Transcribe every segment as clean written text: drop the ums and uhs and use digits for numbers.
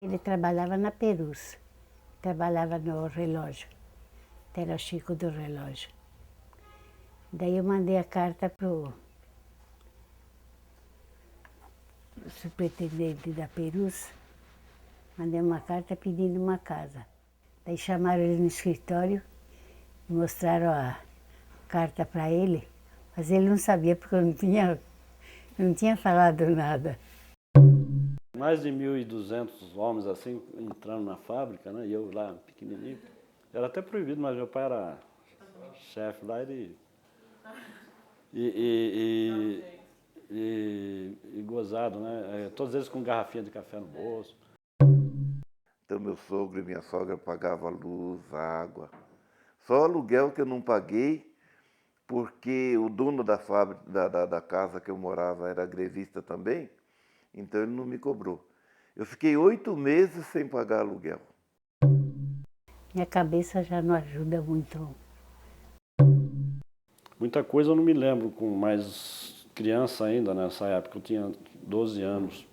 Ele trabalhava na Perus, trabalhava no relógio, era o Chico do relógio. Daí eu mandei a carta pro superintendente da Perus, mandei uma carta pedindo uma casa. Daí chamaram ele no escritório, mostraram a carta para ele, mas ele não sabia porque eu não tinha falado nada. Mais de 1.200 homens assim entrando na fábrica, né? E eu lá pequenininho. Era até proibido, mas meu pai era chefe lá, ele e gozado, né? Todos eles com garrafinha de café no bolso. Então meu sogro e minha sogra pagavam a luz, a água. Só o aluguel que eu não paguei, porque o dono da fábrica, da casa que eu morava era grevista também, então ele não me cobrou. Eu fiquei 8 meses sem pagar aluguel. Minha cabeça já não ajuda muito. Muita coisa eu não me lembro, com mais criança ainda nessa época, eu tinha 12 anos.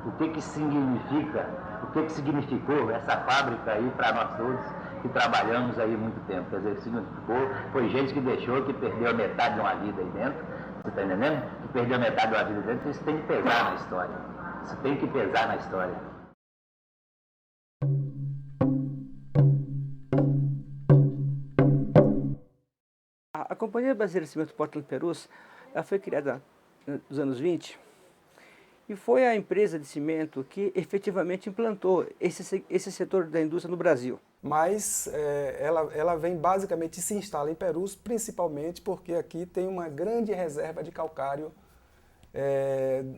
O que significa, o que significou essa fábrica aí para nós todos que trabalhamos aí muito tempo. Quer dizer, significou, foi gente que deixou, que perdeu metade de uma vida aí dentro, você está entendendo? Que perdeu metade de uma vida dentro, isso tem que pesar na história. Isso tem que pesar na história. A Companhia Brasileira de Cimento Portland Perus, ela foi criada nos anos 20 e foi a empresa de cimento que efetivamente implantou esse setor da indústria no Brasil. Mas ela vem basicamente e se instala em Perus, principalmente porque aqui tem uma grande reserva de calcário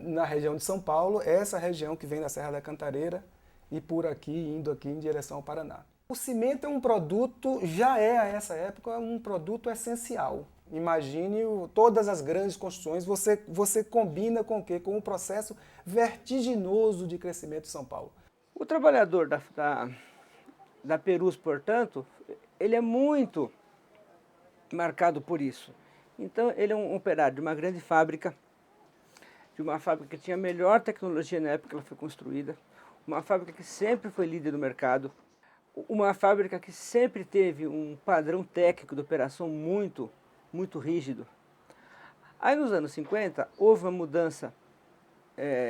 na região de São Paulo, essa região que vem da Serra da Cantareira e por aqui, indo aqui em direção ao Paraná. O cimento é um produto, já é a essa época, um produto essencial. Imagine todas as grandes construções, você combina com o quê? Com um processo vertiginoso de crescimento de São Paulo. O trabalhador da Perus, portanto, ele é muito marcado por isso. Então, ele é um operário de uma grande fábrica, de uma fábrica que tinha a melhor tecnologia na época que ela foi construída, uma fábrica que sempre foi líder do mercado, uma fábrica que sempre teve um padrão técnico de operação muito rígido. Aí nos anos 50 houve uma mudança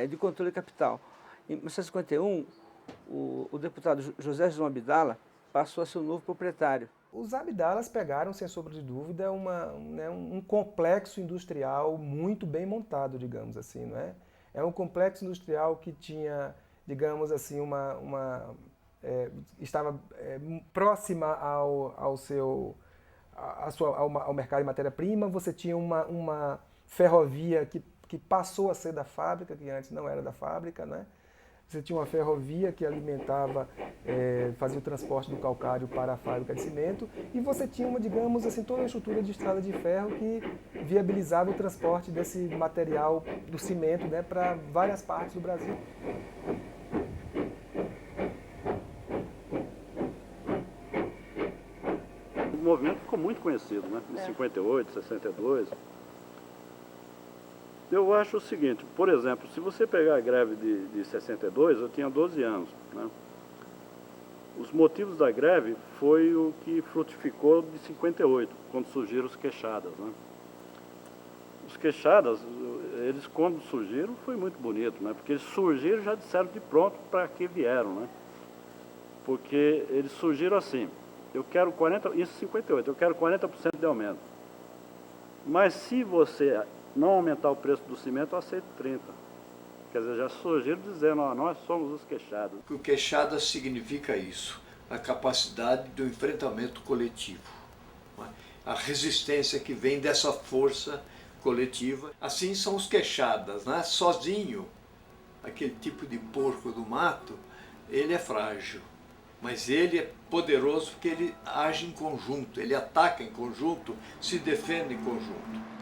de controle de capital. Em 1951, o deputado José João Abdala passou a ser o novo proprietário. Os Abdalas pegaram, sem sombra de dúvida, um complexo industrial muito bem montado, digamos assim, não é? É um complexo industrial que tinha, digamos assim, estava próxima ao mercado de matéria-prima. Você tinha uma ferrovia que passou a ser da fábrica, que antes não era da fábrica, né? Você tinha uma ferrovia que alimentava, fazia o transporte do calcário para a fábrica de cimento, e você tinha, digamos assim, toda a estrutura de estrada de ferro que viabilizava o transporte desse material do cimento, né, para várias partes do Brasil. O movimento ficou muito conhecido, né? Em 58, 62. Eu acho o seguinte, por exemplo, se você pegar a greve de 62, eu tinha 12 anos, né? Os motivos da greve foi o que frutificou de 58, quando surgiram os queixadas, né? Os queixadas, eles quando surgiram foi muito bonito, né? Porque eles surgiram já disseram de pronto para que vieram, né? Porque eles surgiram assim, eu quero 40%, isso em 58, eu quero 40% de aumento. Mas se você não aumentar o preço do cimento, eu aceito 30%. Quer dizer, já surgiram dizendo, ó, nós somos os queixadas. O queixada significa isso, a capacidade do enfrentamento coletivo, a resistência que vem dessa força coletiva. Assim são os queixadas, né? Sozinho, aquele tipo de porco do mato, ele é frágil, mas ele é poderoso porque ele age em conjunto, ele ataca em conjunto, se defende em conjunto.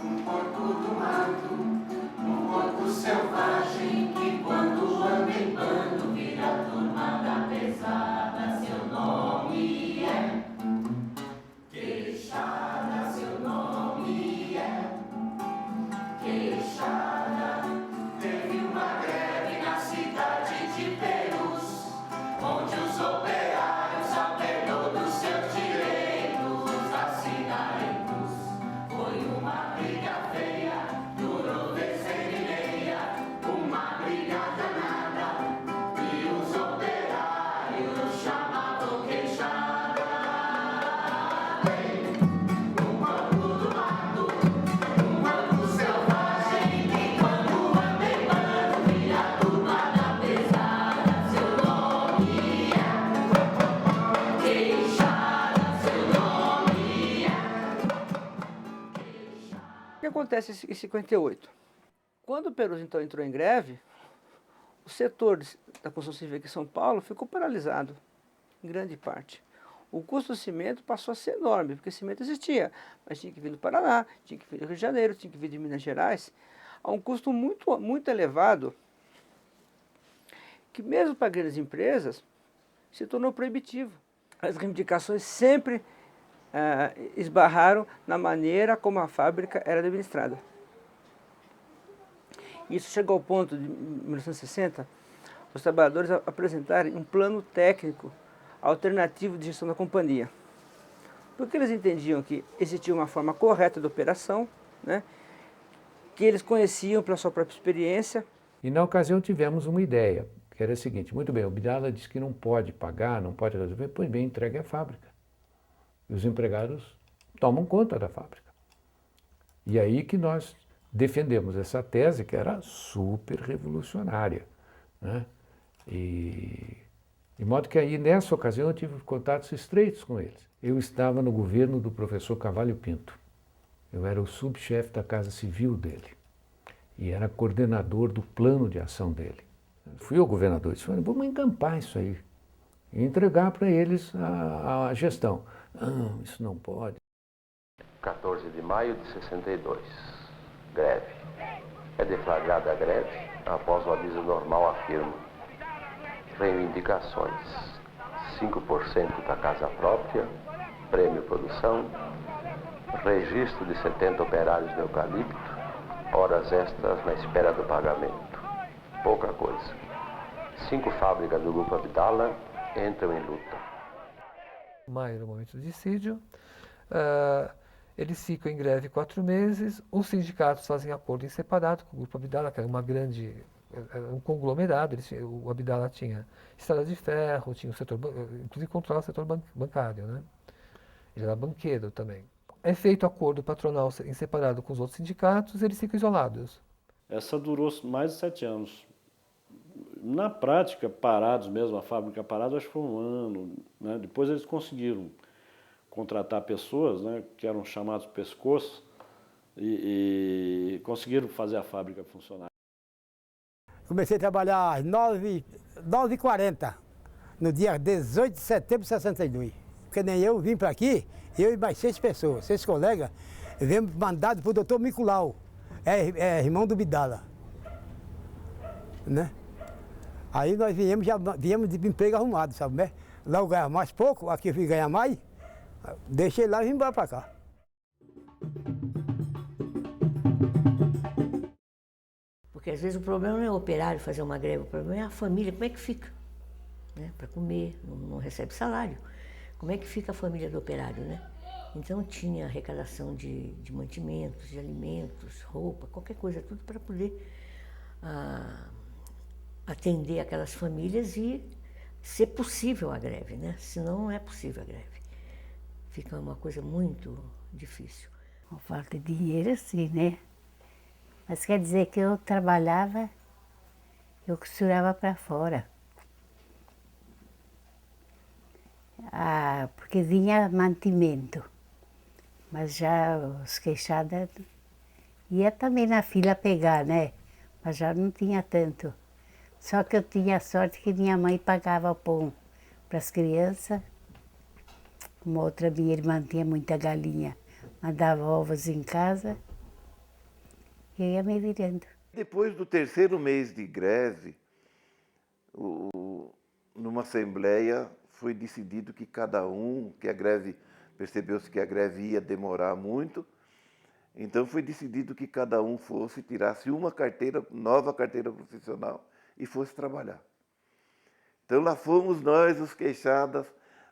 Um porco do mato, um porco selvagem que quando anda em bando vira turma da pesada. Seu nome é Queixada, seu nome é Queixada. Teve uma greve na cidade de acontece em 58? Quando o Perus, então, entrou em greve, o setor da construção civil aqui em São Paulo ficou paralisado, em grande parte. O custo do cimento passou a ser enorme, porque o cimento existia, mas tinha que vir do Paraná, tinha que vir do Rio de Janeiro, tinha que vir de Minas Gerais, a um custo muito, muito elevado, que mesmo para grandes empresas se tornou proibitivo. As reivindicações sempre esbarraram na maneira como a fábrica era administrada. Isso chegou ao ponto, de 1960, os trabalhadores apresentarem um plano técnico alternativo de gestão da companhia. Porque eles entendiam que existia uma forma correta de operação, né, que eles conheciam pela sua própria experiência. E na ocasião tivemos uma ideia, que era a seguinte: muito bem, o Abdala disse que não pode pagar, não pode resolver, pois bem, entregue a fábrica. E os empregados tomam conta da fábrica. E aí que nós defendemos essa tese, que era super revolucionária, né? De modo que aí, nessa ocasião, eu tive contatos estreitos com eles. Eu estava no governo do professor Cavalho Pinto. Eu era o subchefe da Casa Civil dele e era coordenador do plano de ação dele. Fui ao governador e disse: vamos encampar isso aí e entregar para eles a gestão. Não, isso não pode. 14 de maio de 62. Greve. É deflagrada a greve após o aviso normal afirma: reivindicações, 5% da casa própria, prêmio produção, registro de 70 operários no eucalipto, horas extras na espera do pagamento. Pouca coisa. 5 fábricas do Grupo Abdala entram em luta. Maio era o momento do dissídio. Eles ficam em greve 4 meses. Os sindicatos fazem acordo em separado com o Grupo Abdala, que era um conglomerado. O Abdala tinha estrada de ferro, tinha o setor, inclusive controlava o setor bancário, né? Ele era banqueiro também. É feito acordo patronal em separado com os outros sindicatos, eles ficam isolados. Essa durou mais de 7 anos. Na prática, parados mesmo, a fábrica parada, acho que foi 1 ano, né? Depois eles conseguiram contratar pessoas, né, que eram chamados pescoços, e conseguiram fazer a fábrica funcionar. Comecei a trabalhar às 9h40, no dia 18 de setembro de 62. Porque nem eu vim para aqui, eu e mais 6 pessoas, 6 colegas, viemos mandados para o doutor Miculau, irmão do Bidala, né? Aí nós viemos de emprego arrumado, sabe, né? Lá eu ganhava mais pouco, aqui eu fui ganhar mais, deixei lá e vim embora para cá. Porque às vezes o problema não é o operário fazer uma greve, o problema é a família, como é que fica? Né? Para comer, não recebe salário. Como é que fica a família do operário, né? Então tinha arrecadação de mantimentos, de alimentos, roupa, qualquer coisa, tudo para poder atender aquelas famílias e ser possível a greve, né? Senão não é possível a greve. Fica uma coisa muito difícil. Com falta de dinheiro, sim, né? Mas quer dizer que eu trabalhava, eu costurava para fora. Porque vinha mantimento. Mas já os queixadas ia também na fila pegar, né? Mas já não tinha tanto. Só que eu tinha sorte que minha mãe pagava o pão para as crianças. Uma outra minha irmã tinha muita galinha, mandava ovos em casa e eu ia me virando. Depois do 3º mês de greve, numa assembleia foi decidido que cada um, que a greve, percebeu-se que a greve ia demorar muito, então foi decidido que cada um tirasse uma nova carteira profissional e fosse trabalhar. Então lá fomos nós, os queixadas,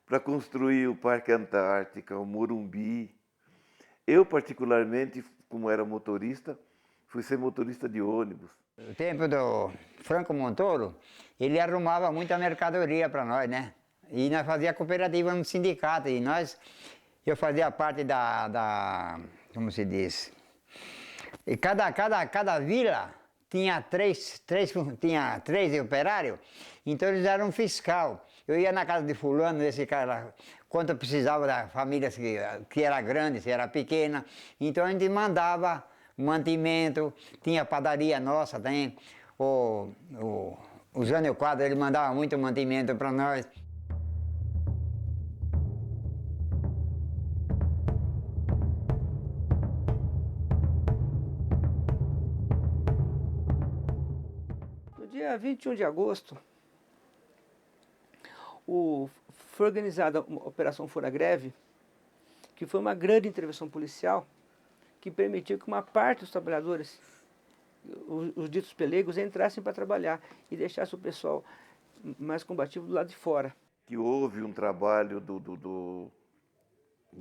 para construir o Parque Antártica, o Morumbi. Eu, particularmente, como era motorista, fui ser motorista de ônibus. No tempo do Franco Montoro, ele arrumava muita mercadoria para nós, né? E nós fazíamos cooperativa no sindicato, e eu fazia parte como se diz? E cada vila tinha três operários, então eles eram um fiscal. Eu ia na casa de fulano, desse cara, quanto precisava da família, que era grande, se era pequena. Então a gente mandava mantimento, tinha padaria nossa, tem. O Jânio Quadro, ele mandava muito mantimento para nós. No dia 21 de agosto, foi organizada uma Operação Fura Greve, que foi uma grande intervenção policial que permitiu que uma parte dos trabalhadores, os ditos pelegos, entrassem para trabalhar e deixassem o pessoal mais combativo do lado de fora. Que houve um trabalho do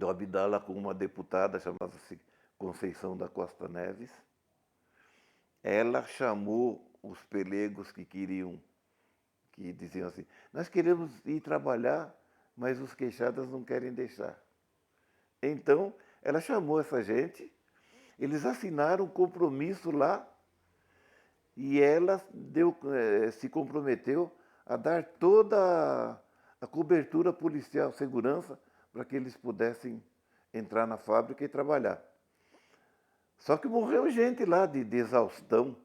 Abdala com uma deputada chamada-se Conceição da Costa Neves. Ela chamou os pelegos que diziam assim, nós queremos ir trabalhar, mas os queixadas não querem deixar. Então, ela chamou essa gente, eles assinaram um compromisso lá e ela se comprometeu a dar toda a cobertura policial, segurança, para que eles pudessem entrar na fábrica e trabalhar. Só que morreu gente lá de exaustão,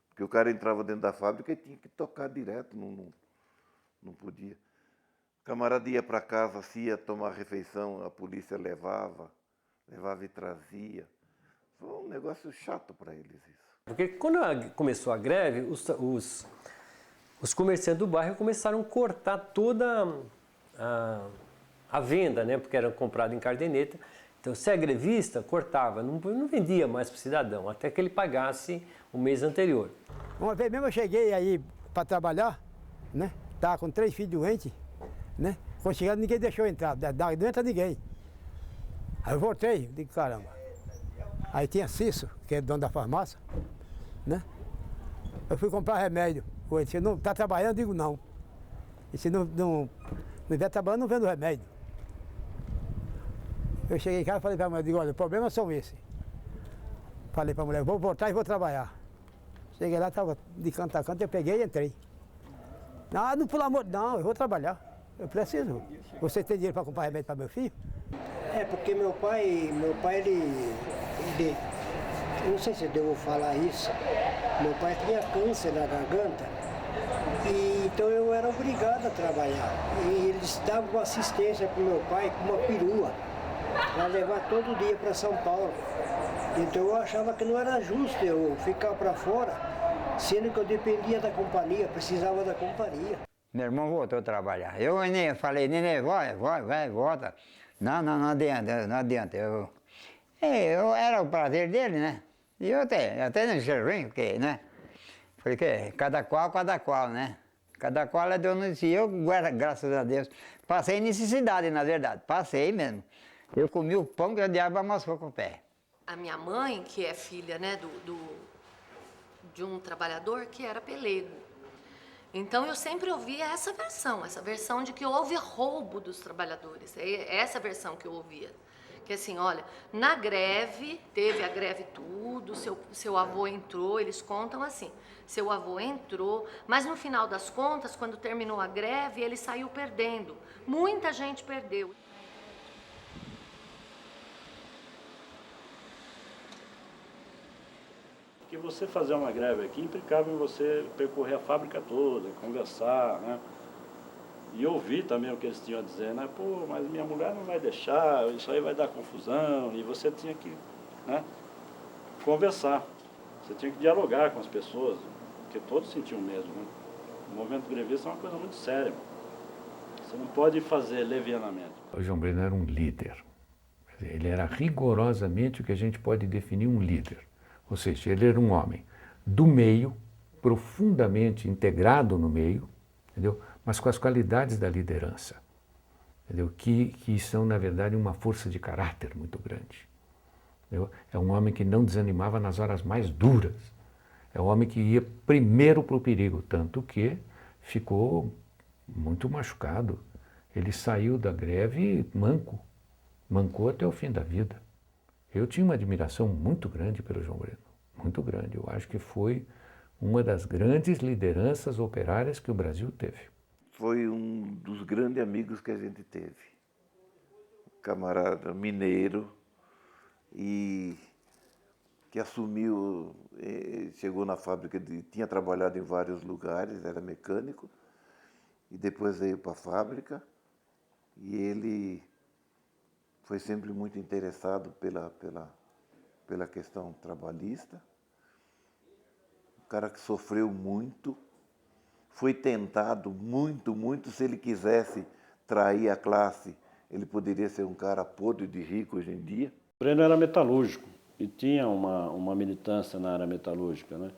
porque o cara entrava dentro da fábrica e tinha que tocar direto, não podia. O camarada ia para casa, se ia tomar refeição, a polícia levava e trazia. Foi um negócio chato para eles isso. Porque quando começou a greve, os comerciantes do bairro começaram a cortar toda a venda, né? Porque era comprado em caderneta. Então, se é grevista, cortava, não vendia mais para o cidadão, até que ele pagasse o mês anterior. Uma vez mesmo eu cheguei aí para trabalhar, né? Estava com 3 filhos doentes, né? Quando chegaram, ninguém deixou eu entrar, não entra ninguém. Aí eu voltei, digo, caramba. Aí tinha Cício, que é dono da farmácia, né? Eu fui comprar remédio. Ele disse, não, está trabalhando? Eu digo, não. E se não estiver trabalhando, não vendo remédio. Eu cheguei em casa e falei para a mulher, digo, olha, o problema são esses. Falei para a mulher, vou voltar e vou trabalhar. Cheguei lá, estava de canto a canto, eu peguei e entrei. Ah, não, pelo amor de Deus, não, eu vou trabalhar. Eu preciso. Você tem dinheiro para comprar remédio para meu filho? É, porque meu pai ele eu não sei se eu devo falar isso, meu pai tinha câncer na garganta, e então eu era obrigado a trabalhar. E eles davam assistência para o meu pai com uma perua, para levar todo dia para São Paulo. Então eu achava que não era justo eu ficar para fora, sendo que eu dependia da companhia, precisava da companhia. Meu irmão voltou a trabalhar. Eu falei, neném, vai, volta. Não adianta. Eu era o prazer dele, né? E eu até não enxerguei, porque, né? Porque cada qual, né? Cada qual é dono de si. Eu, graças a Deus, passei necessidade, na verdade. Passei mesmo. Eu comi o pão que o diabo amassou com o pé. A minha mãe, que é filha, né, de um trabalhador que era pelego. Então eu sempre ouvia essa versão de que houve roubo dos trabalhadores. É essa versão que eu ouvia. Que assim, olha, na greve, teve a greve tudo, seu avô entrou, eles contam assim, seu avô entrou, mas no final das contas, quando terminou a greve, ele saiu perdendo. Muita gente perdeu. Que você fazer uma greve aqui implicava em você percorrer a fábrica toda, conversar, né? E ouvir também o que eles tinham a dizer, né? Pô, mas minha mulher não vai deixar, isso aí vai dar confusão. E você tinha que, né, conversar. Você tinha que dialogar com as pessoas, porque todos sentiam mesmo, né? O movimento grevista é uma coisa muito séria. Você não pode fazer levianamente. O João Breno era um líder. Ele era rigorosamente o que a gente pode definir um líder. Ou seja, ele era um homem do meio, profundamente integrado no meio, entendeu? Mas com as qualidades da liderança, entendeu? Que são, na verdade, uma força de caráter muito grande. Entendeu? É um homem que não desanimava nas horas mais duras. É um homem que ia primeiro para o perigo, tanto que ficou muito machucado. Ele saiu da greve mancou até o fim da vida. Eu tinha uma admiração muito grande pelo João Breno, muito grande. Eu acho que foi uma das grandes lideranças operárias que o Brasil teve. Foi um dos grandes amigos que a gente teve. Camarada mineiro, e que assumiu, chegou na fábrica, tinha trabalhado em vários lugares, era mecânico, e depois veio para a fábrica, e ele foi sempre muito interessado pela questão trabalhista, um cara que sofreu muito, foi tentado muito, se ele quisesse trair a classe, ele poderia ser um cara podre de rico hoje em dia. O Breno era metalúrgico e tinha uma militância na área metalúrgica, né?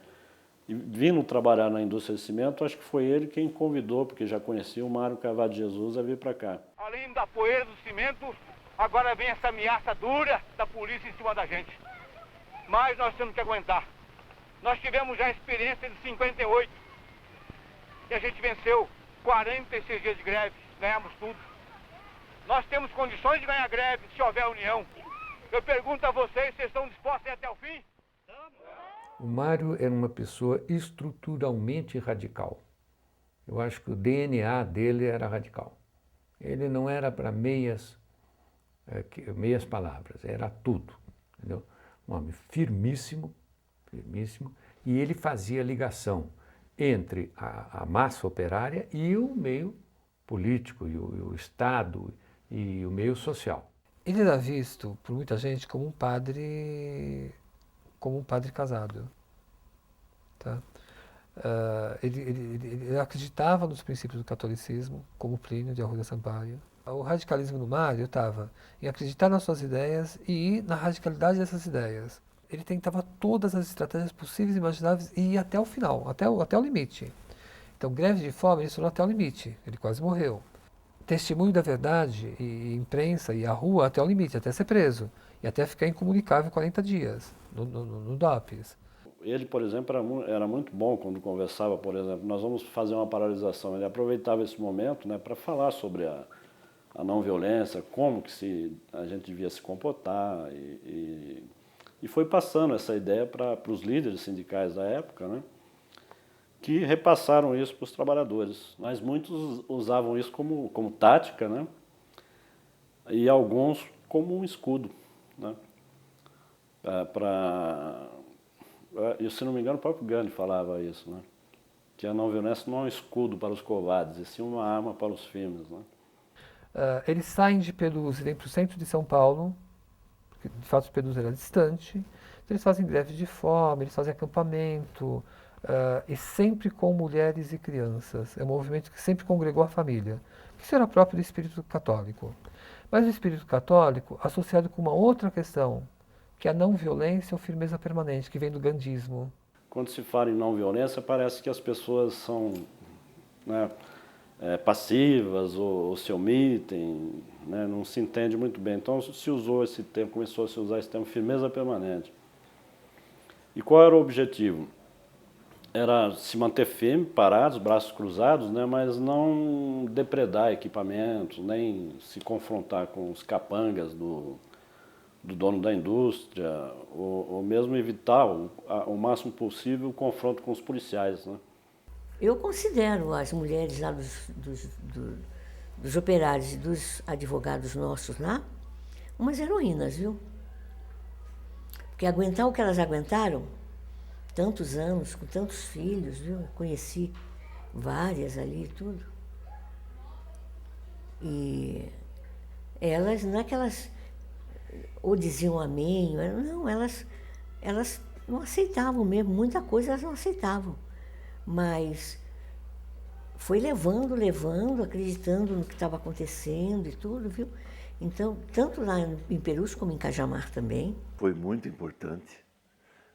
E vindo trabalhar na indústria de cimento, acho que foi ele quem convidou, porque já conhecia o Mário Carvalho de Jesus, a vir para cá. Além da poeira do cimento, agora vem essa ameaça dura da polícia em cima da gente. Mas nós temos que aguentar. Nós tivemos já a experiência de 58. E a gente venceu 46 dias de greve, ganhamos tudo. Nós temos condições de ganhar greve se houver união. Eu pergunto a vocês, vocês estão dispostos a ir até o fim? O Mário era uma pessoa estruturalmente radical. Eu acho que o DNA dele era radical. Ele não era para meias palavras, era tudo. Entendeu? Um homem firmíssimo, e ele fazia ligação entre a massa operária e o meio político, e o Estado, e o meio social. Ele era visto por muita gente como um padre casado. Tá? Ele acreditava nos princípios do catolicismo, como Plínio de Arruda Sampaio. O radicalismo do Mário estava em acreditar nas suas ideias e na radicalidade dessas ideias. Ele tentava todas as estratégias possíveis e imagináveis e ia até o final, até o limite. Então, greve de fome, ele foram até o limite, ele quase morreu. Testemunho da verdade, e imprensa, e a rua até o limite, até ser preso. E até ficar incomunicável 40 dias, no DOPS. Ele, por exemplo, era muito bom quando conversava, por exemplo, nós vamos fazer uma paralisação. Ele aproveitava esse momento, né, para falar sobre a não violência, como que a gente devia se comportar. E foi passando essa ideia para os líderes sindicais da época, né, que repassaram isso para os trabalhadores. Mas muitos usavam isso como tática, né, e alguns como um escudo, né, e, se não me engano, o próprio Gandhi falava isso, né, que a não violência não é um escudo para os covardes, e sim uma arma para os firmes, né. Eles saem de Perus e vêm para o centro de São Paulo, porque de fato Perus era distante, então eles fazem greve de fome, eles fazem acampamento, e sempre com mulheres e crianças. É um movimento que sempre congregou a família. Isso era próprio do espírito católico. Mas o espírito católico associado com uma outra questão, que é a não violência ou firmeza permanente, que vem do gandhismo. Quando se fala em não violência, parece que as pessoas são, né, passivas ou se omitem, né, não se entende muito bem. Então se usou esse termo, começou a se usar esse termo, firmeza permanente. E qual era o objetivo? Era se manter firme, parados, braços cruzados, né, mas não depredar equipamentos, nem se confrontar com os capangas do dono da indústria, ou mesmo evitar o máximo possível o confronto com os policiais, né. Eu considero as mulheres lá dos operários e dos advogados nossos lá umas heroínas, viu? Porque aguentar o que elas aguentaram, tantos anos, com tantos filhos, viu? Conheci várias ali e tudo. E elas, não é que elas ou diziam amém, não, elas não aceitavam mesmo, muita coisa elas não aceitavam. Mas foi levando, acreditando no que estava acontecendo e tudo, viu? Então, tanto lá em Perus como em Cajamar também. Foi muito importante.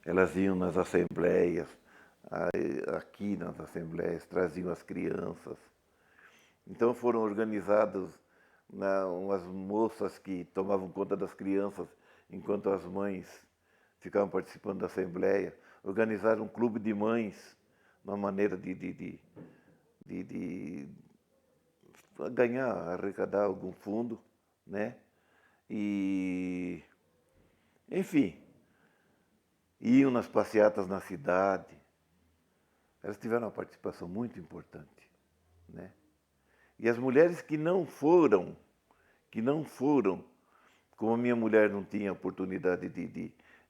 Elas iam nas assembleias, aqui nas assembleias, traziam as crianças. Então foram organizadas umas moças que tomavam conta das crianças enquanto as mães ficavam participando da assembleia. Organizaram um clube de mães, uma maneira de ganhar, arrecadar algum fundo, né? E, enfim, iam nas passeatas na cidade. Elas tiveram uma participação muito importante, né? E as mulheres que não foram, como a minha mulher não tinha oportunidade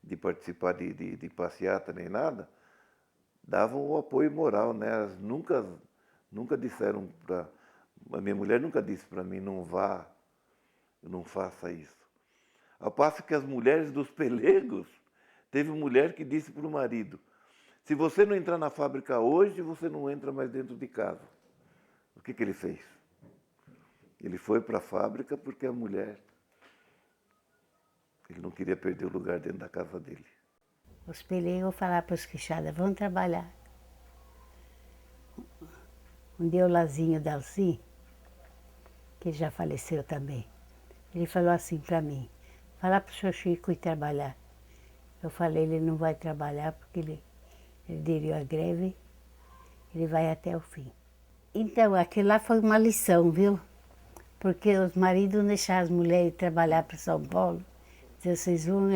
de participar de passeata nem nada, davam o apoio moral, né? Elas nunca disseram para... A minha mulher nunca disse para mim, não vá, não faça isso. Ao passo que as mulheres dos pelegos, teve mulher que disse para o marido, se você não entrar na fábrica hoje, você não entra mais dentro de casa. O que ele fez? Ele foi para a fábrica porque a mulher... Ele não queria perder o lugar dentro da casa dele. Os pelegos falaram para os queixadas, vão trabalhar. Um dia o Lazinho Dalci, que já faleceu também, ele falou assim para mim, fala para o seu Chico ir trabalhar. Eu falei, ele não vai trabalhar porque ele aderiu à greve, ele vai até o fim. Então, aquilo lá foi uma lição, viu? Porque os maridos não deixavam as mulheres trabalhar para São Paulo. Diziam, vocês vão,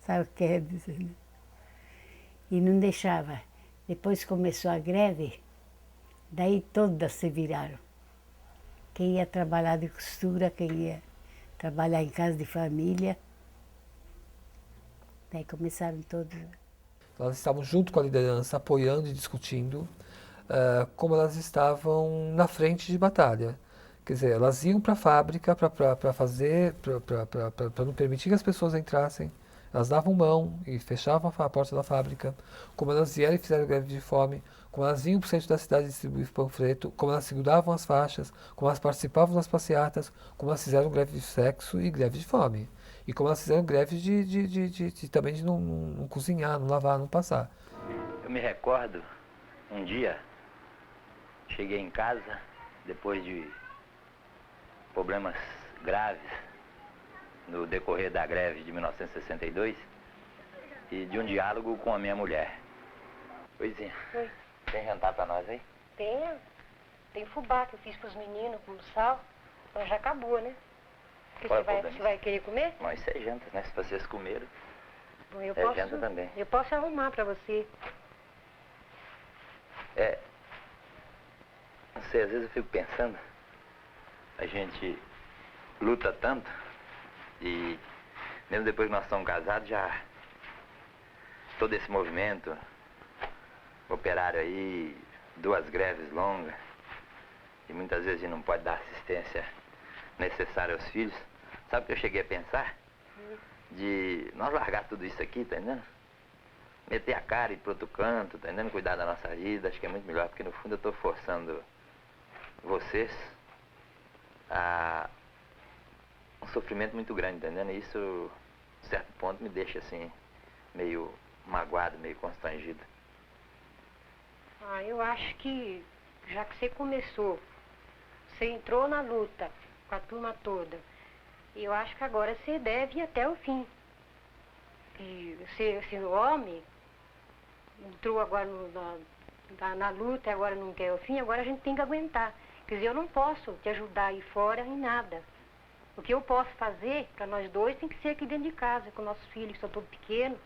sabe o que quer dizer, né? E não deixava. Depois começou a greve, daí todas se viraram. Quem ia trabalhar de costura, quem ia trabalhar em casa de família. Daí começaram todos. Elas estavam junto com a liderança, apoiando e discutindo como elas estavam na frente de batalha. Quer dizer, elas iam para a fábrica para fazer, para não permitir que as pessoas entrassem. Elas davam mão e fechavam a porta da fábrica. Como elas vieram e fizeram greve de fome, como elas iam para o centro da cidade distribuir panfleto, como elas seguravam as faixas, como elas participavam das passeatas, como elas fizeram greve de sexo e greve de fome. E como elas fizeram greve também de não cozinhar, não lavar, não passar. Eu me recordo, um dia, cheguei em casa, depois de problemas graves no decorrer da greve de 1962 e de um diálogo com a minha mulher. Oizinha, Oi. Tem jantar pra nós aí? Tem fubá que eu fiz pros meninos com sal, mas já acabou, né? Qual é o Você problema? vai querer comer? Não, isso é janta, né? Se vocês comeram, Bom, eu é janta também. Eu posso arrumar pra você. Não sei, às vezes eu fico pensando, a gente luta tanto e mesmo depois que nós estamos casados, já todo esse movimento operário aí, 2 greves longas, e muitas vezes a gente não pode dar assistência necessária aos filhos. Sabe o que eu cheguei a pensar? De nós largar tudo isso aqui, tá entendendo? Meter a cara e ir pro outro canto, tá entendendo? Cuidar da nossa vida, acho que é muito melhor, porque no fundo eu estou forçando vocês a um sofrimento muito grande, tá entendendo? E isso, a certo ponto, me deixa assim, meio magoado, meio constrangido. Eu acho que, já que você começou, você entrou na luta com a turma toda, eu acho que agora você deve ir até o fim. E você homem, entrou agora na luta e agora não quer o fim, agora a gente tem que aguentar. Quer dizer, eu não posso te ajudar aí fora em nada. O que eu posso fazer para nós dois tem que ser aqui dentro de casa, com nossos filhos que são todos pequenos.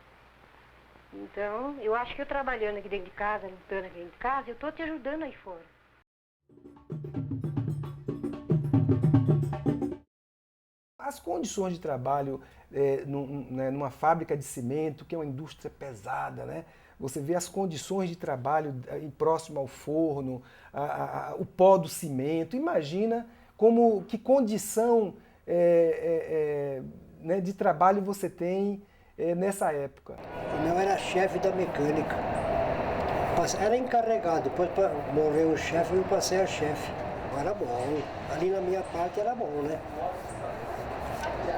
Então, eu acho que eu trabalhando aqui dentro de casa, lutando aqui dentro de casa, eu estou te ajudando aí fora. As condições de trabalho numa fábrica de cimento, que é uma indústria pesada, né? Você vê as condições de trabalho próximo ao forno, o pó do cimento. Imagina que condição né, de trabalho você tem nessa época. Eu era chefe da mecânica. Era encarregado, depois morreu o chefe, eu passei a chefe. Era bom, ali na minha parte era bom, né?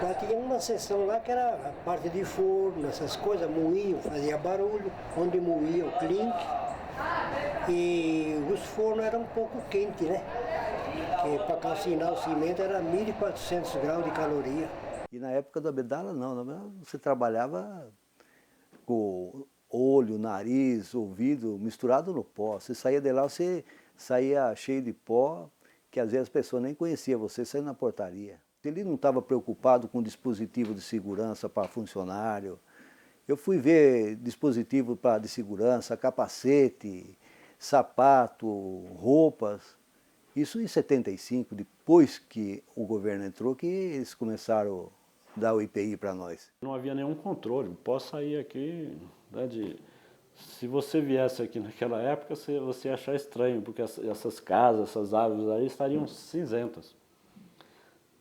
Mas tinha uma seção lá que era a parte de forno, essas coisas, moíam, fazia barulho, onde moía o clink. E os fornos eram um pouco quentes, né? Porque para calcinar o cimento era 1.400 graus de caloria. E na época da Abdala não, você trabalhava com olho, nariz, ouvido misturado no pó. Você saía de lá, você saía cheio de pó, que às vezes as pessoas nem conheciam você, saía na portaria. Ele não estava preocupado com dispositivo de segurança para funcionário. Eu fui ver dispositivo de segurança, capacete, sapato, roupas. Isso em 75, depois que o governo entrou, que eles começaram dar o IPI para nós. Não havia nenhum controle. Posso sair aqui, né, se você viesse aqui naquela época, você ia achar estranho, porque essas casas, essas árvores aí estariam cinzentas.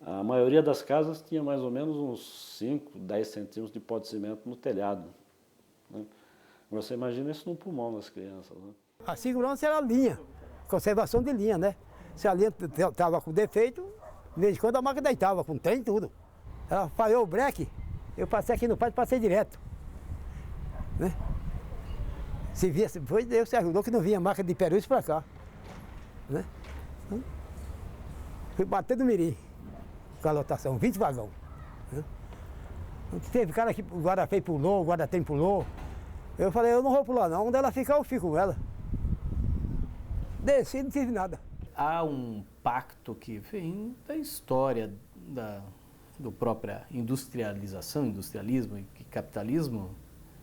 A maioria das casas tinha mais ou menos uns 5, 10 centímetros de pó de cimento no telhado, né? Você imagina isso no pulmão das crianças, né? A segurança era a linha, conservação de linha, né? Se a linha estava com defeito, de vez em quando a máquina deitava, com trem e tudo. Ela falhou o breque, eu passei aqui no pátio e passei direto, né? Se via, foi Deus que ajudou que não vinha máquina de Perus para cá, né? Fui bater no mirim, com a lotação, 20 vagão, né? Teve cara que o guarda-feio pulou, o guarda-trem pulou. Eu falei, eu não vou pular não, onde ela ficar eu fico com ela. Desci e não tive nada. Há um pacto que vem da história do própria industrialização, industrialismo e capitalismo,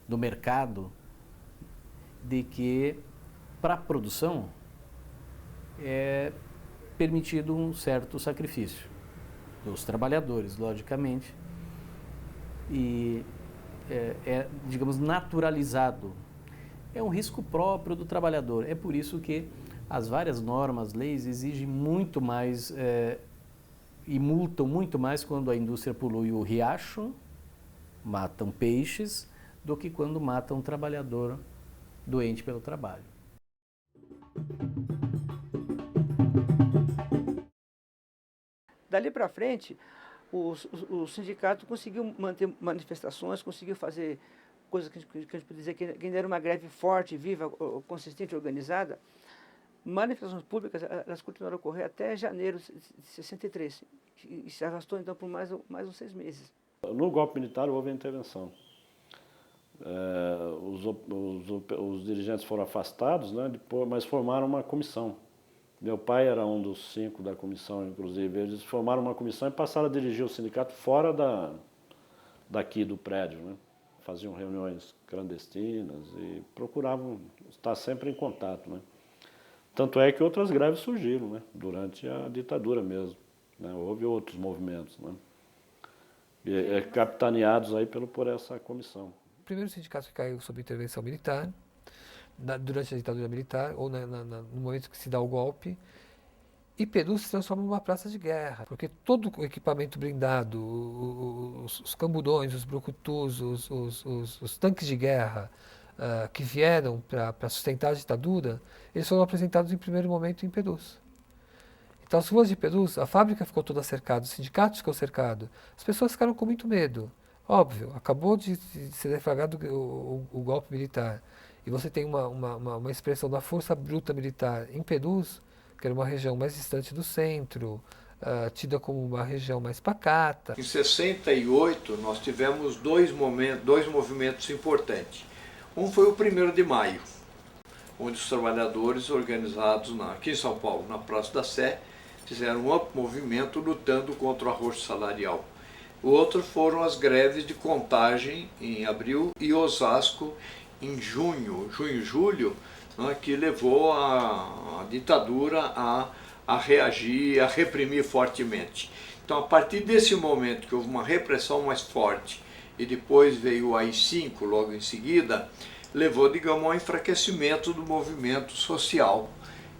do mercado, de que para a produção é permitido um certo sacrifício dos trabalhadores, logicamente, e digamos, naturalizado. É um risco próprio do trabalhador. É por isso que as várias normas, leis, exigem muito mais e multam muito mais quando a indústria polui o riacho, matam peixes, do que quando matam um trabalhador doente pelo trabalho. Dali para frente, o sindicato conseguiu manter manifestações, conseguiu fazer coisas que a gente pode dizer que ainda era uma greve forte, viva, consistente, organizada. Manifestações públicas, elas continuaram a ocorrer até janeiro de 63, e se arrastou então por mais uns 6 meses. No golpe militar houve a intervenção. Os dirigentes foram afastados, né, mas formaram uma comissão. Meu pai era um dos 5 da comissão, inclusive. Eles formaram uma comissão e passaram a dirigir o sindicato fora daqui do prédio, né? Faziam reuniões clandestinas e procuravam estar sempre em contato, né? Tanto é que outras greves surgiram, né, durante a ditadura mesmo, né? Houve outros movimentos, né, capitaneados aí por essa comissão. O primeiro sindicato que caiu sob intervenção militar, durante a ditadura militar, ou no momento que se dá o golpe, e Peru se transforma numa praça de guerra, porque todo o equipamento blindado, os cambudões, os brucutus, os tanques de guerra que vieram para sustentar a ditadura, eles foram apresentados em primeiro momento em Perus. Então as ruas de Perus, a fábrica ficou toda cercada, os sindicatos ficou cercado, as pessoas ficaram com muito medo. Óbvio, acabou de ser deflagrado o golpe militar, e você tem uma expressão da força bruta militar em Perus, que era uma região mais distante do centro, tida como uma região mais pacata. Em 68, nós tivemos dois movimentos importantes. Um foi o 1º de maio, onde os trabalhadores organizados aqui em São Paulo, na Praça da Sé, fizeram um movimento lutando contra o arrocho salarial. O outro foram as greves de Contagem em abril e Osasco em julho, né, que levou a ditadura a reagir, a reprimir fortemente. Então, a partir desse momento que houve uma repressão mais forte e depois veio o AI-5 logo em seguida, levou, digamos, ao enfraquecimento do movimento social.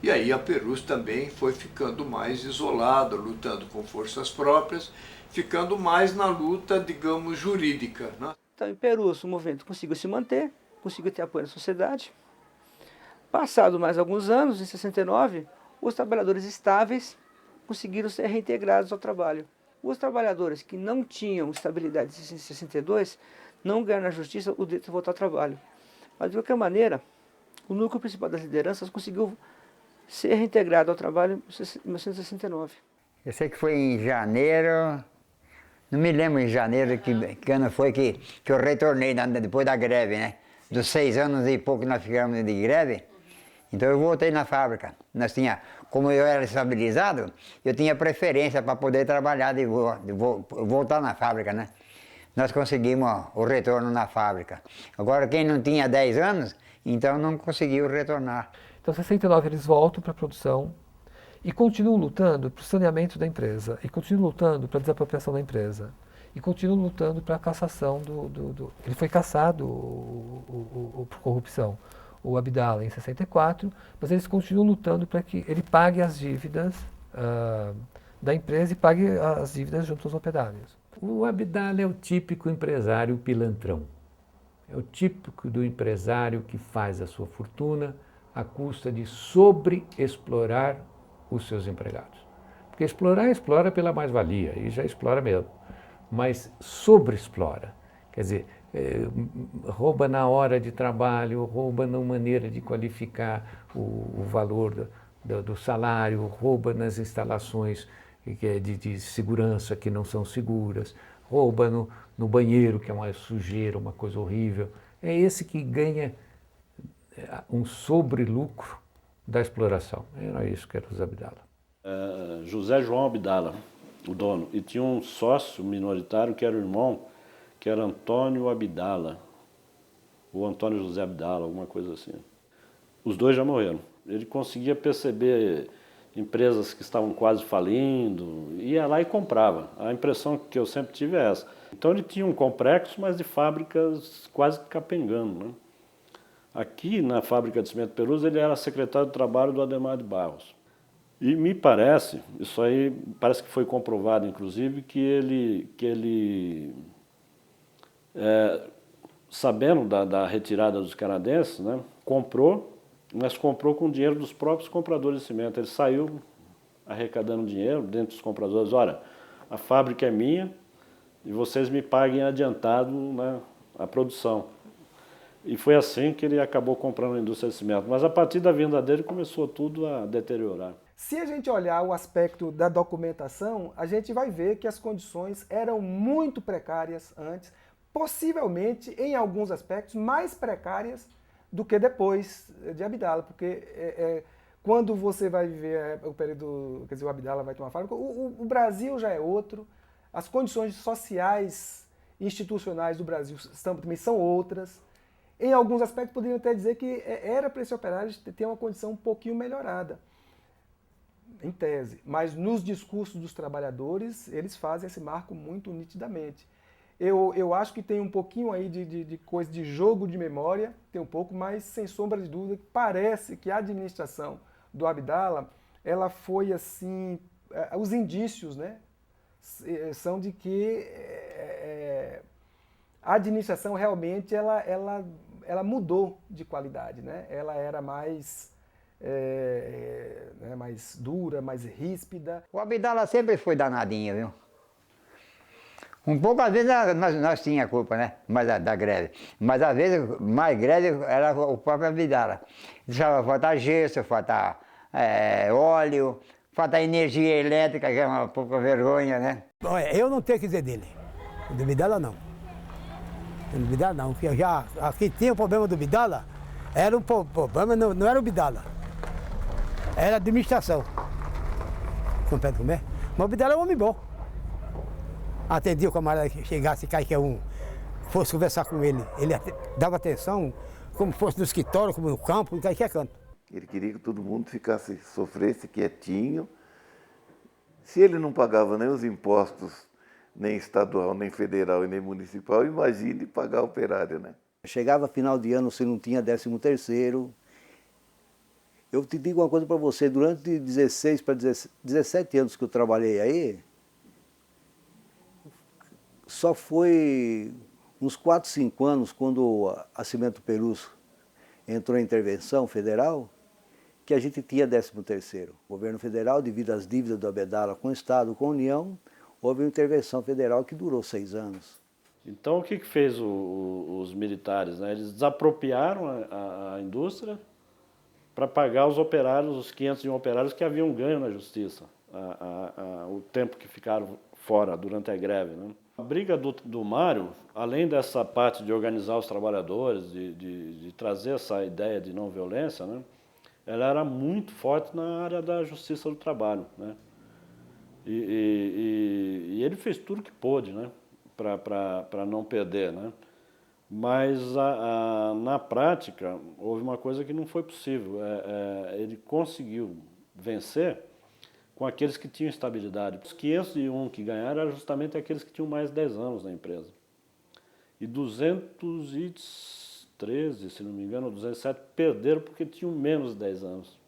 E aí a Perus também foi ficando mais isolada, lutando com forças próprias, ficando mais na luta, digamos, jurídica, né? Então, em Perus, o movimento conseguiu se manter, conseguiu ter apoio na sociedade. Passado mais alguns anos, em 69, os trabalhadores estáveis conseguiram ser reintegrados ao trabalho. Os trabalhadores que não tinham estabilidade em 62 não ganharam na justiça o direito de voltar ao trabalho. Mas, de qualquer maneira, o núcleo principal das lideranças conseguiu ser reintegrado ao trabalho em 1969. Eu sei que foi em janeiro, não me lembro em janeiro que ano foi que eu retornei depois da greve, né? Dos 6 anos e pouco que nós ficamos de greve, então eu voltei na fábrica. Como eu era estabilizado, eu tinha preferência para poder trabalhar de voltar na fábrica, né? Nós conseguimos o retorno na fábrica. Agora, quem não tinha 10 anos, então não conseguiu retornar. Então, em 69 eles voltam para a produção e continuam lutando para o saneamento da empresa, e continuam lutando para a desapropriação da empresa. e continuam lutando para a cassação Ele foi cassado por corrupção, o Abdala, em 64, mas eles continuam lutando para que ele pague as dívidas da empresa e pague as dívidas junto aos operários. O Abdala é o típico empresário pilantrão. É o típico do empresário que faz a sua fortuna à custa de sobreexplorar os seus empregados. Porque explora pela mais-valia, e já explora mesmo, mas sobreexplora. Quer dizer, rouba na hora de trabalho, rouba na maneira de qualificar o valor do salário, rouba nas instalações de segurança que não são seguras, rouba no banheiro, que é uma sujeira, uma coisa horrível. É esse que ganha um sobrelucro da exploração. Era isso que era o Abdala. José João Abdala, o dono, e tinha um sócio minoritário que era o irmão, que era Antônio Abdala, ou Antônio José Abdala, alguma coisa assim. Os dois já morreram. Ele conseguia perceber empresas que estavam quase falindo, ia lá e comprava. A impressão que eu sempre tive é essa. Então ele tinha um complexo, mas de fábricas quase capengando, né? Aqui na fábrica de cimento Perus ele era secretário de trabalho do Adhemar de Barros. E me parece, isso aí parece que foi comprovado inclusive, que ele sabendo da retirada dos canadenses, né, comprou, mas comprou com dinheiro dos próprios compradores de cimento. Ele saiu arrecadando dinheiro dentro dos compradores. Olha, a fábrica é minha e vocês me paguem adiantado, né, a produção. E foi assim que ele acabou comprando a indústria de cimento. Mas a partir da vinda dele começou tudo a deteriorar. Se a gente olhar o aspecto da documentação, a gente vai ver que as condições eram muito precárias antes, possivelmente, em alguns aspectos, mais precárias do que depois de Abdala, porque quando você vai viver o período, quer dizer, o Abdala vai tomar fábrica, o Brasil já é outro, as condições sociais e institucionais do Brasil também são outras. Em alguns aspectos, poderiam até dizer que era para esse operário ter uma condição um pouquinho melhorada, em tese. Mas nos discursos dos trabalhadores, eles fazem esse marco muito nitidamente. Eu acho que tem um pouquinho aí de coisa de jogo de memória, tem um pouco, mas sem sombra de dúvida, parece que a administração do Abdala, ela foi assim, os indícios, né, são de que a administração realmente ela mudou de qualidade, né? Ela era mais mais dura, mais ríspida. O Abdala sempre foi danadinho, viu? Um pouco, às vezes, nós tínhamos culpa, né? Mas da greve. Mas, às vezes, mais greve era o próprio Abdala. Deixava faltar gesso, faltar óleo, faltar energia elétrica, que é uma pouca vergonha, né? Olha, eu não tenho o que dizer dele. Do Abdala, não. Do Abdala, não. Porque aqui tinha o problema do Abdala, era um problema, não era o Abdala. Era a administração. Compreende como é? Mas o Abdala é um homem bom. Atendia o camarada que chegasse, qualquer um, fosse conversar com ele. Ele dava atenção, como fosse no escritório, como no campo, em qualquer canto. Ele queria que todo mundo sofresse quietinho. Se ele não pagava nem os impostos, nem estadual, nem federal e nem municipal, imagine pagar operário, né? Chegava final de ano, você não tinha 13º. Eu te digo uma coisa para você, durante 16 para 17 anos que eu trabalhei aí, só foi uns 4, 5 anos, quando a Cimento Perus entrou em intervenção federal, que a gente tinha 13º. O governo federal, devido às dívidas do Abdala com o Estado, com a União, houve uma intervenção federal que durou 6 anos. Então o que fez os militares, né? Eles desapropriaram a indústria para pagar os operários, os 501 operários que haviam ganho na justiça, o tempo que ficaram fora durante a greve, né? A briga do Mário, além dessa parte de organizar os trabalhadores, de trazer essa ideia de não violência, né, ela era muito forte na área da justiça do trabalho, né? E ele fez tudo que pôde, né, para não perder, né? Mas na prática houve uma coisa que não foi possível. Ele conseguiu vencer com aqueles que tinham estabilidade. Os 501 que ganharam eram justamente aqueles que tinham mais de 10 anos na empresa. E 213, se não me engano, 207 perderam porque tinham menos de 10 anos.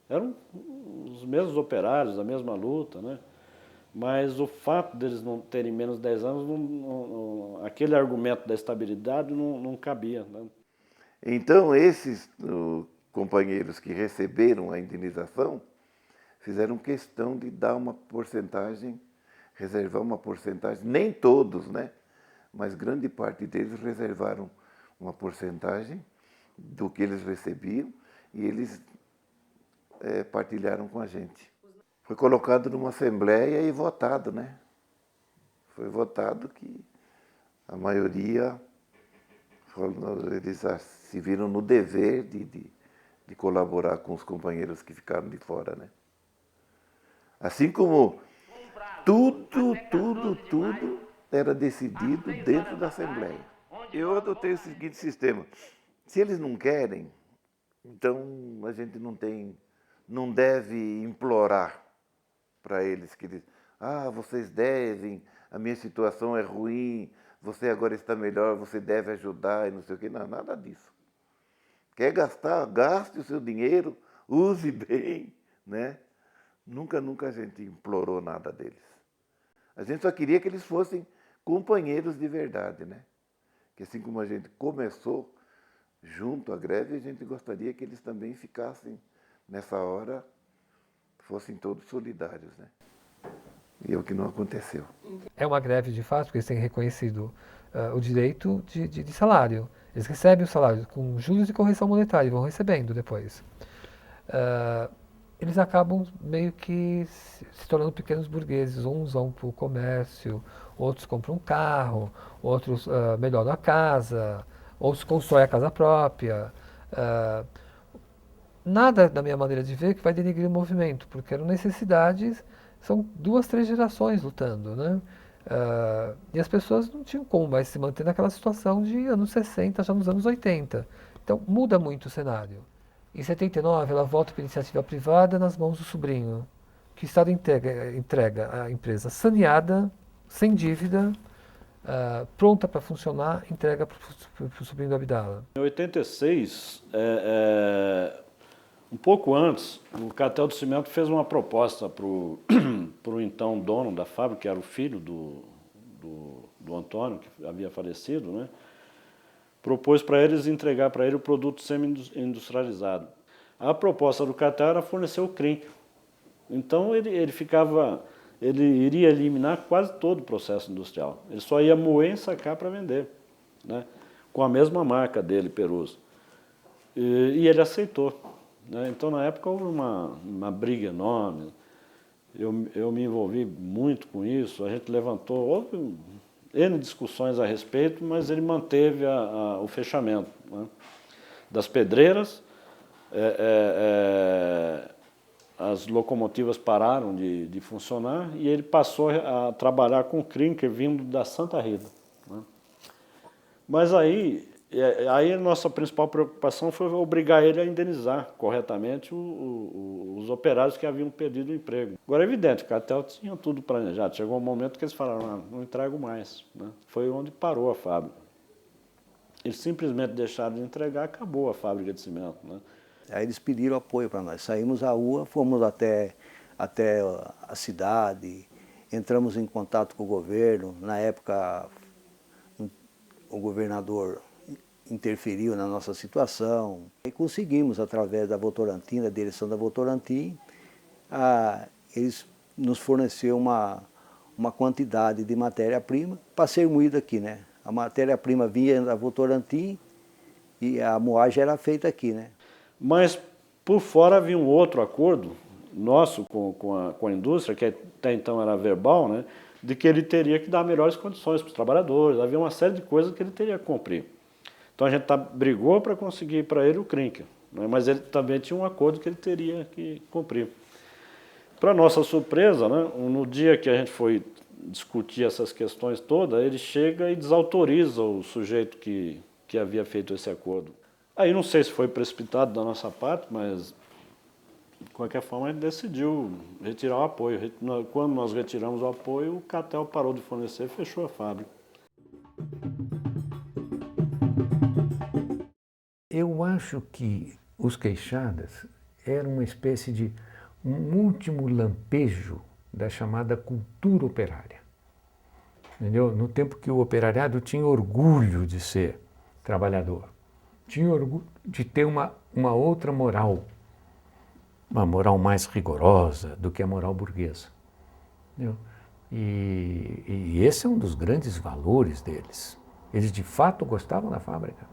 Eram os mesmos operários, a mesma luta, né? Mas o fato deles não terem menos de 10 anos, aquele argumento da estabilidade não cabia. Né? Então, esses companheiros que receberam a indenização fizeram questão de dar uma porcentagem, reservar uma porcentagem, nem todos, né? Mas grande parte deles reservaram uma porcentagem do que eles recebiam e eles partilharam com a gente. Foi colocado numa assembleia e votado, né? Foi votado que a maioria, eles se viram no dever de colaborar com os companheiros que ficaram de fora, né? Assim como tudo era decidido dentro da Assembleia. Eu adotei o seguinte sistema: se eles não querem, então a gente não deve implorar para eles que vocês devem, a minha situação é ruim, você agora está melhor, você deve ajudar e não sei o quê. Não, nada disso. Quer gastar, gaste o seu dinheiro, use bem, né? Nunca a gente implorou nada deles. A gente só queria que eles fossem companheiros de verdade, né? Que assim como a gente começou junto à greve, a gente gostaria que eles também ficassem nessa hora, fossem todos solidários, né? E é o que não aconteceu. É uma greve de fato, porque eles têm reconhecido o direito de salário. Eles recebem o salário com juros e correção monetária e vão recebendo depois. Eles acabam meio que se tornando pequenos burgueses. Uns vão para o comércio, outros compram um carro, outros melhoram a casa, outros constroem a casa própria. Nada, da minha maneira de ver, que vai denegrir o movimento, porque eram necessidades, são 2, 3 gerações lutando, né? E as pessoas não tinham como mais se manter naquela situação de anos 60, já nos anos 80. Então muda muito o cenário. Em 79, ela volta para a iniciativa privada nas mãos do sobrinho, que o Estado entrega a empresa saneada, sem dívida, pronta para funcionar, entrega para o sobrinho do Abdala. Em 86, um pouco antes, o Cartel do Cimento fez uma proposta para o então dono da fábrica, que era o filho do Antônio, que havia falecido, né? Propôs para eles entregar para ele o produto semi-industrializado. A proposta do cartel era fornecer o crinque. Então ele iria eliminar quase todo o processo industrial. Ele só ia moer e sacar para vender, né? Com a mesma marca dele, Perus. E ele aceitou, né? Então na época houve uma briga enorme. Eu me envolvi muito com isso, a gente levantou, houve N discussões a respeito, mas ele manteve o fechamento, né? Das pedreiras. As locomotivas pararam de funcionar e ele passou a trabalhar com clinker vindo da Santa Rita, né? Mas aí a nossa principal preocupação foi obrigar ele a indenizar corretamente os operários que haviam perdido o emprego. Agora é evidente, o cartel tinha tudo planejado. Chegou um momento que eles falaram, não entrego mais, né? Foi onde parou a fábrica. Eles simplesmente deixaram de entregar, acabou a fábrica de cimento, né? Aí eles pediram apoio para nós. Saímos à rua, fomos até a cidade, entramos em contato com o governo. Na época, o governador interferiu na nossa situação. E conseguimos, através da Votorantim, da direção da Votorantim, eles nos forneceram uma quantidade de matéria-prima para ser moída aqui, né? A matéria-prima vinha da Votorantim e a moagem era feita aqui, né? Mas por fora havia um outro acordo nosso com a indústria, que até então era verbal, né, de que ele teria que dar melhores condições para os trabalhadores. Havia uma série de coisas que ele teria que cumprir. Então a gente brigou para conseguir para ele o clinker, né, mas ele também tinha um acordo que ele teria que cumprir. Para nossa surpresa, né, no dia que a gente foi discutir essas questões todas, ele chega e desautoriza o sujeito que havia feito esse acordo. Aí não sei se foi precipitado da nossa parte, mas De qualquer forma, a gente decidiu retirar o apoio. Quando nós retiramos o apoio, o Catel parou de fornecer e fechou a fábrica. Eu acho que os Queixadas eram uma espécie de um último lampejo da chamada cultura operária. Entendeu? No tempo que o operariado tinha orgulho de ser trabalhador, tinha orgulho de ter uma outra moral, uma moral mais rigorosa do que a moral burguesa. Entendeu? E esse é um dos grandes valores deles. Eles de fato gostavam da fábrica.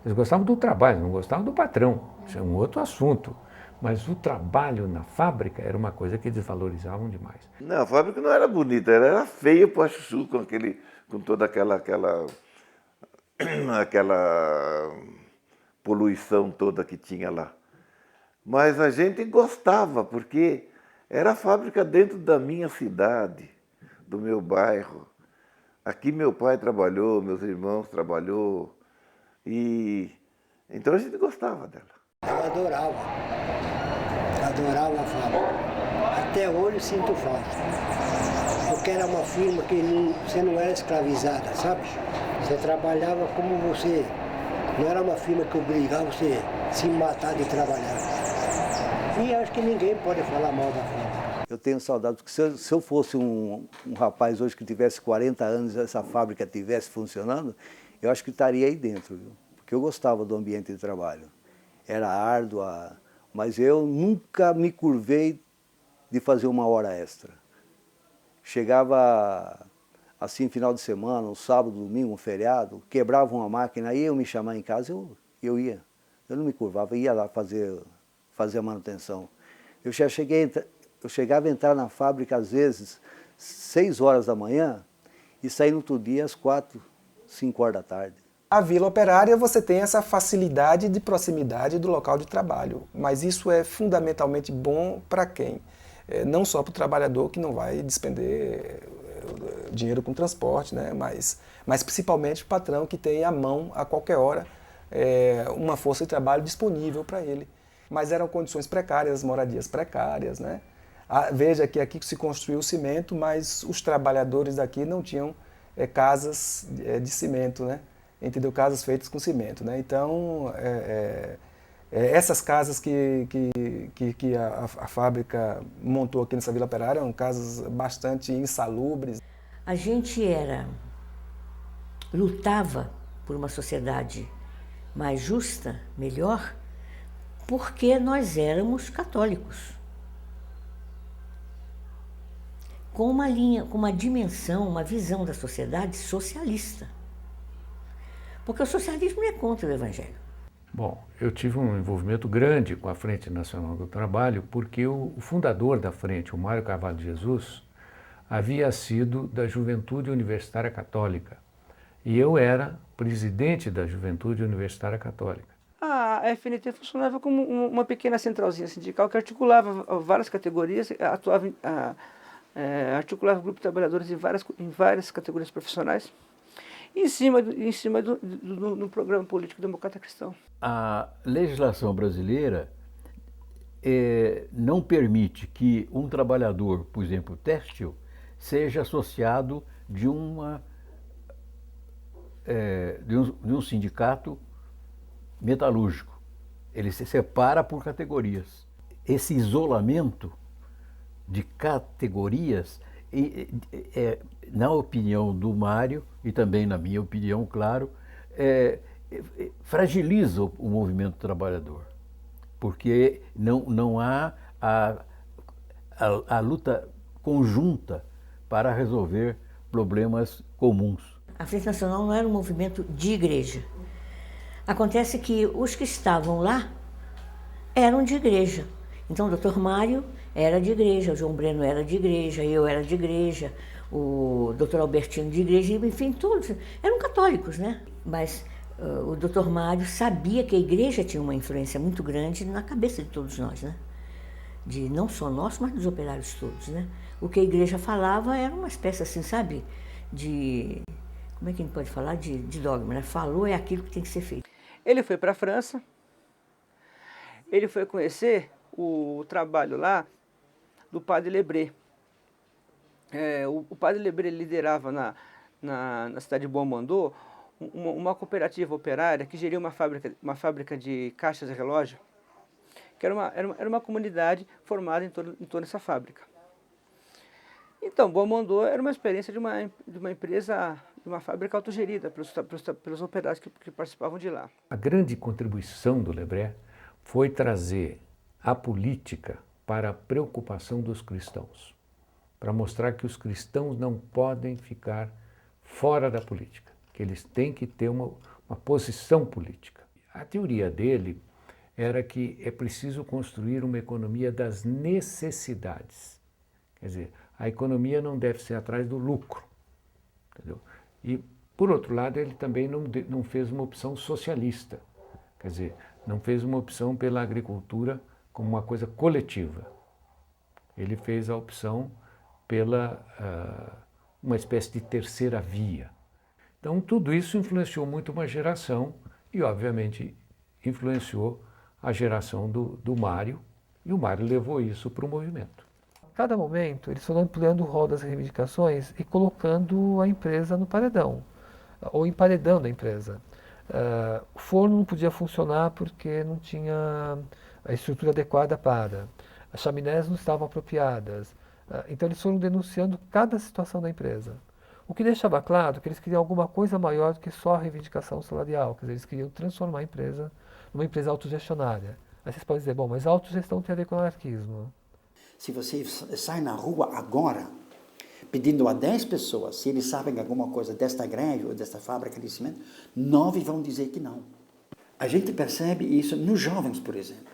Eles gostavam do trabalho, não gostavam do patrão. Isso é um outro assunto. Mas o trabalho na fábrica era uma coisa que eles valorizavam demais. Não, a fábrica não era bonita, ela era feia para chuchu, com toda aquela poluição toda que tinha lá. Mas a gente gostava, porque era a fábrica dentro da minha cidade, do meu bairro. Aqui meu pai trabalhou, meus irmãos trabalhou, e então a gente gostava dela. Eu adorava a fábrica. Até hoje eu sinto falta. Porque era uma firma que você não era escravizada, sabe? Você trabalhava como você. Não era uma firma que obrigava você a se matar de trabalhar. E acho que ninguém pode falar mal da fábrica. Eu tenho saudade, porque se eu fosse um rapaz hoje que tivesse 40 anos e essa fábrica estivesse funcionando, eu acho que estaria aí dentro, viu? Porque eu gostava do ambiente de trabalho. Era árdua, mas eu nunca me curvei de fazer uma hora extra. Chegava assim, final de semana, um sábado, domingo, um feriado, quebrava uma máquina, aí eu me chamar em casa, eu ia. Eu não me curvava, ia lá fazer a manutenção. Eu chegava a entrar na fábrica, às vezes, 6 horas da manhã e sair no outro dia às 4, 5 horas da tarde. A Vila Operária você tem essa facilidade de proximidade do local de trabalho, mas isso é fundamentalmente bom para quem? Não só para o trabalhador que não vai despender dinheiro com transporte, né? mas principalmente o patrão que tem à mão, a qualquer hora, uma força de trabalho disponível para ele. Mas eram condições precárias, moradias precárias, né? Veja que aqui se construiu o cimento, mas os trabalhadores daqui não tinham casas de cimento, né? Entendeu? Casas feitas com cimento, né? Então, essas casas que a fábrica montou aqui nessa Vila Operária eram casas bastante insalubres. A gente lutava por uma sociedade mais justa, melhor, porque nós éramos católicos. Com uma linha, com uma dimensão, uma visão da sociedade socialista. Porque o socialismo não é contra o Evangelho. Bom, eu tive um envolvimento grande com a Frente Nacional do Trabalho, porque o fundador da frente, o Mário Carvalho de Jesus, havia sido da Juventude Universitária Católica. E eu era presidente da Juventude Universitária Católica. A FNT funcionava como uma pequena centralzinha sindical que articulava várias categorias, articulava o grupo de trabalhadores em várias categorias profissionais, em cima do programa político democrata cristão. A legislação brasileira não permite que um trabalhador, por exemplo, têxtil, seja associado de um sindicato metalúrgico. Ele se separa por categorias. Esse isolamento de categorias, na opinião do Mário, e também na minha opinião, claro, fragiliza o movimento trabalhador, porque não há a luta conjunta para resolver problemas comuns. A Frente Nacional não era um movimento de igreja. Acontece que os que estavam lá eram de igreja. Então o Dr. Mário era de igreja, o João Breno era de igreja, eu era de igreja, o Dr. Albertino de igreja, enfim, todos eram católicos, né? Mas o Dr. Mário sabia que a igreja tinha uma influência muito grande na cabeça de todos nós, né? De não só nós, mas dos operários todos, né? O que a igreja falava era uma espécie assim, sabe? De... Como é que a gente pode falar? De dogma, né? Falou é aquilo que tem que ser feito. Ele foi para a França, ele foi conhecer o trabalho lá do padre Lebré. O padre Lebré liderava na cidade de Beaumont uma cooperativa operária que geria uma fábrica de caixas de relógio, que era uma comunidade formada em torno dessa fábrica. Então, Beaumont era uma experiência de uma empresa, de uma fábrica autogerida pelos operários que participavam de lá. A grande contribuição do Lebré foi trazer a política para a preocupação dos cristãos, para mostrar que os cristãos não podem ficar fora da política, que eles têm que ter uma posição política. A teoria dele era que é preciso construir uma economia das necessidades. Quer dizer, a economia não deve ser atrás do lucro. Entendeu? E, por outro lado, ele também não fez uma opção socialista. Quer dizer, não fez uma opção pela agricultura como uma coisa coletiva. Ele fez a opção pela uma espécie de terceira via. Então, tudo isso influenciou muito uma geração e, obviamente, influenciou a geração do Mário, e o Mário levou isso para o movimento. A cada momento, eles foram ampliando o rol das reivindicações e colocando a empresa no paredão, ou emparedando a empresa. O forno não podia funcionar porque não tinha a estrutura adequada para. As chaminés não estavam apropriadas. Então, eles foram denunciando cada situação da empresa. O que deixava claro que eles queriam alguma coisa maior do que só a reivindicação salarial. Quer dizer, eles queriam transformar a empresa numa empresa autogestionária. Aí vocês podem dizer, bom, mas a autogestão tem a ver com anarquismo. Se você sai na rua agora, pedindo a 10 pessoas se eles sabem alguma coisa desta greve ou desta fábrica de cimento, 9 vão dizer que não. A gente percebe isso nos jovens, por exemplo.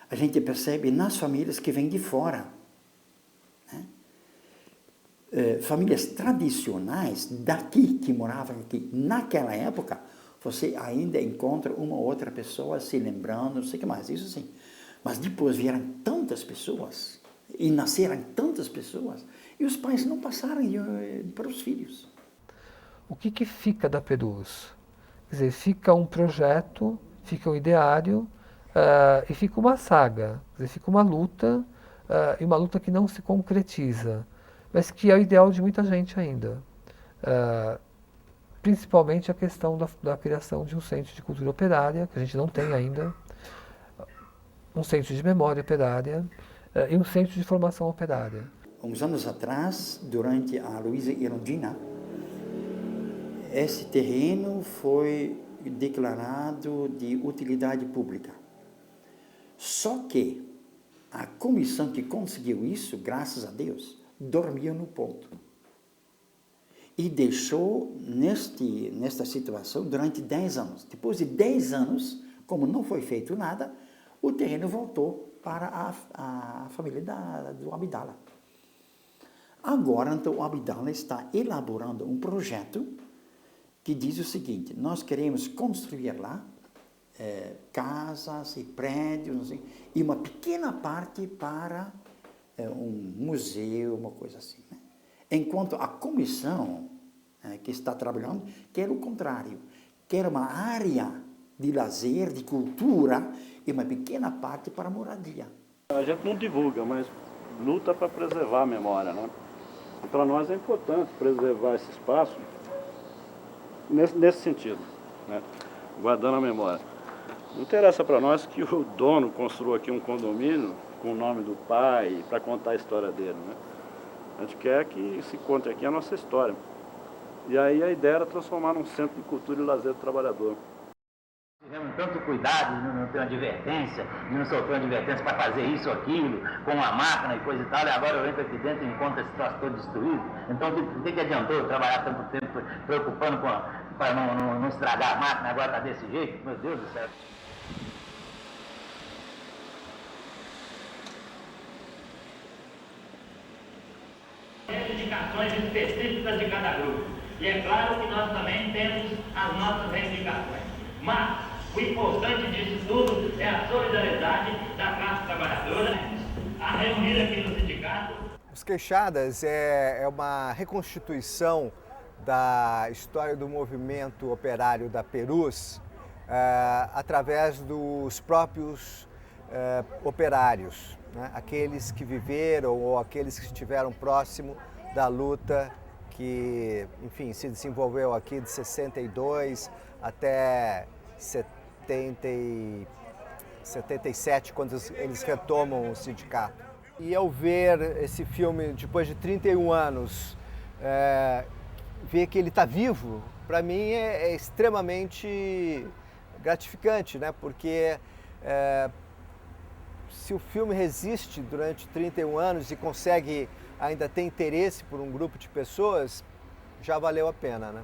A gente percebe nas famílias que vêm de fora. Famílias tradicionais daqui, que moravam aqui naquela época, você ainda encontra uma ou outra pessoa se lembrando, não sei o que mais, isso sim. Mas depois vieram tantas pessoas, e nasceram tantas pessoas, e os pais não passaram para os filhos. O que fica da Perus? Quer dizer, fica um projeto, fica um ideário, e fica uma saga, quer dizer, fica uma luta, e uma luta que não se concretiza, mas que é o ideal de muita gente ainda. Principalmente a questão da criação de um centro de cultura operária, que a gente não tem ainda, um centro de memória operária e um centro de formação operária. Uns anos atrás, durante a Luiza Erundina, esse terreno foi declarado de utilidade pública. Só que a comissão que conseguiu isso, graças a Deus, dormia no ponto. E deixou nesta situação durante 10 anos. Depois de 10 anos, como não foi feito nada, o terreno voltou para a família do Abdala. Agora, então, o Abdala está elaborando um projeto que diz o seguinte: nós queremos construir lá casas e prédios, e uma pequena parte para um museu, uma coisa assim, né? Enquanto a comissão que está trabalhando quer o contrário, quer uma área de lazer, de cultura, e uma pequena parte para moradia. A gente não divulga, mas luta para preservar a memória, né? E para nós é importante preservar esse espaço nesse sentido, né? Guardando a memória. Não interessa para nós que o dono construa aqui um condomínio com o nome do pai, para contar a história dele, né? A gente quer que se conte aqui a nossa história. E aí a ideia era transformar num centro de cultura e lazer do trabalhador. Tivemos tanto cuidado de não ter uma advertência, de não soltar uma advertência para fazer isso ou aquilo, com uma máquina e coisa e tal, e agora eu entro aqui dentro e encontro esse troço todo destruído. Então, o que adiantou eu trabalhar tanto tempo preocupando para não estragar a máquina, agora está desse jeito? Meu Deus do céu. Reivindicações específicas de cada grupo. E é claro que nós também temos as nossas reivindicações. Mas o importante disso tudo é a solidariedade da classe trabalhadora, a reunir aqui no sindicato. Os Queixadas é uma reconstituição da história do movimento operário da Perus através dos próprios operários, né? Aqueles que viveram ou aqueles que estiveram próximo da luta que, enfim, se desenvolveu aqui de 62 até 77, quando eles retomam o sindicato. E ao ver esse filme depois de 31 anos, ver que ele está vivo, para mim é extremamente gratificante, né? Porque se o filme resiste durante 31 anos e consegue ainda ter interesse por um grupo de pessoas, já valeu a pena, né?